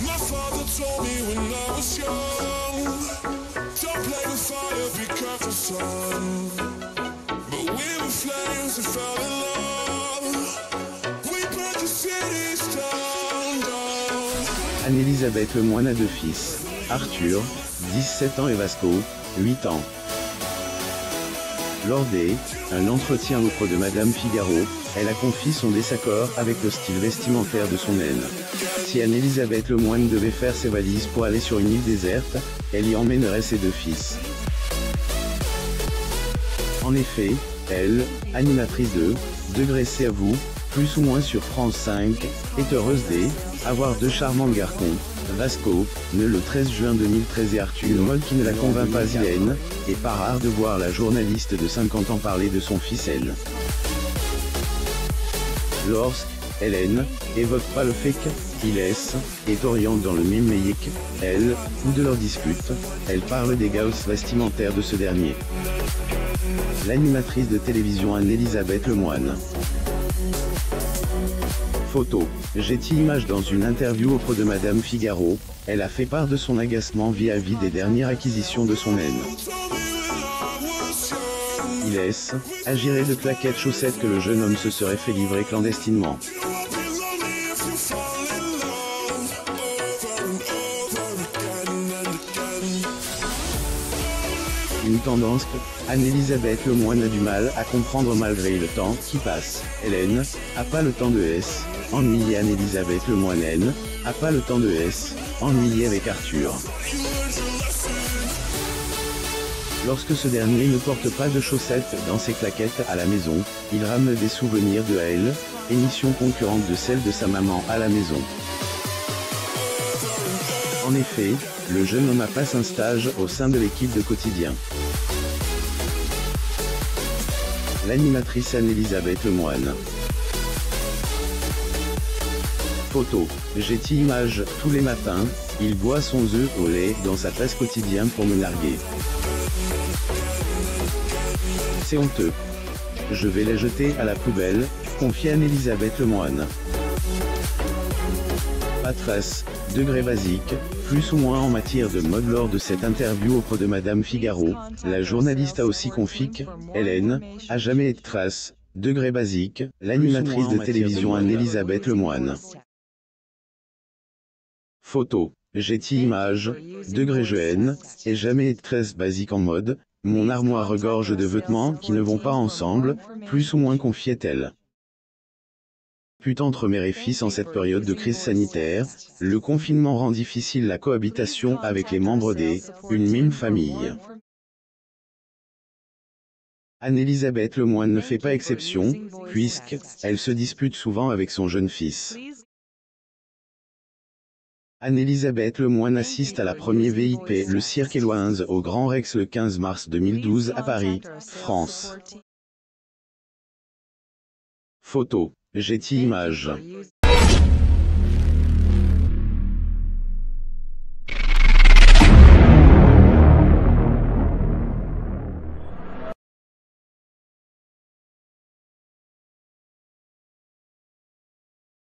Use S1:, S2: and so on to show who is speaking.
S1: My father told me when I was young, don't play with fire, be careful, son. But we were flames and fell in love. We burned the cities down, down.
S2: Anne-Elisabeth Lemoine a deux fils, Arthur, 17 ans et Vasco, 8 ans. Lors un entretien auprès de Madame Figaro, elle a confié son désaccord avec le style vestimentaire de son aine. Si Anne-Elisabeth Lemoine devait faire ses valises pour aller sur une île déserte, elle y emmènerait ses deux fils. En effet, elle, animatrice de Degré c'est à vous, plus ou moins sur France 5, est heureuse d'avoir deux charmants garçons, Vasco, né le 13 juin 2013 et Arthur, une mode qui ne la convainc pas Hélène, et pas rare de voir la journaliste de 50 ans parler de son fils elle. Lorsque Hélène évoque pas le fait qu'il est orienté dans le miméique, elle, ou de leur dispute, elle parle des gausses vestimentaires de ce dernier. L'animatrice de télévision Anne-Elisabeth Lemoine. Photo, Getty Images. Dans une interview auprès de Madame Figaro, elle a fait part de son agacement vis-à-vis des dernières acquisitions de son aine. Il agirait de claquettes chaussettes que le jeune homme se serait fait livrer clandestinement. Une tendance que Anne-Elisabeth Lemoine a du mal à comprendre malgré le temps qui passe. Hélène a pas le temps de ennuyer Anne-Elisabeth Lemoine. N a pas le temps de ennuyer avec Arthur. Lorsque ce dernier ne porte pas de chaussettes dans ses claquettes à la maison, il ramène des souvenirs de elle, émission concurrente de celle de sa maman à la maison. En effet, le jeune homme a passé un stage au sein de l'équipe de Quotidien. L'animatrice Anne-Elisabeth Lemoine. Photo, Getty Images. Tous les matins, il boit son œuf au lait dans sa tasse Quotidien pour me narguer. C'est honteux. Je vais les jeter à la poubelle, confie Anne-Elisabeth Lemoine. Pas de trace, degré basique, plus ou moins en matière de mode. Lors de cette interview auprès de Madame Figaro, la journaliste a aussi confié qu'Hélène a jamais été trace, degré basique, l'animatrice de télévision Anne-Elisabeth Lemoine. Photo, Getty Images, degré jeune, et jamais été très basique en mode, mon armoire regorge de vêtements qui ne vont pas ensemble, plus ou moins confiait-elle. Put entre mère et fils en cette période de crise sanitaire, le confinement rend difficile la cohabitation avec les membres d'une même famille. Anne-Elisabeth Lemoine ne fait pas exception, puisqu'elle se dispute souvent avec son jeune fils. Anne-Elisabeth Lemoine assiste à la première VIP Le Cirque Éloinze au Grand Rex le 15 mars 2012 à Paris, France. Photo, Getty Images.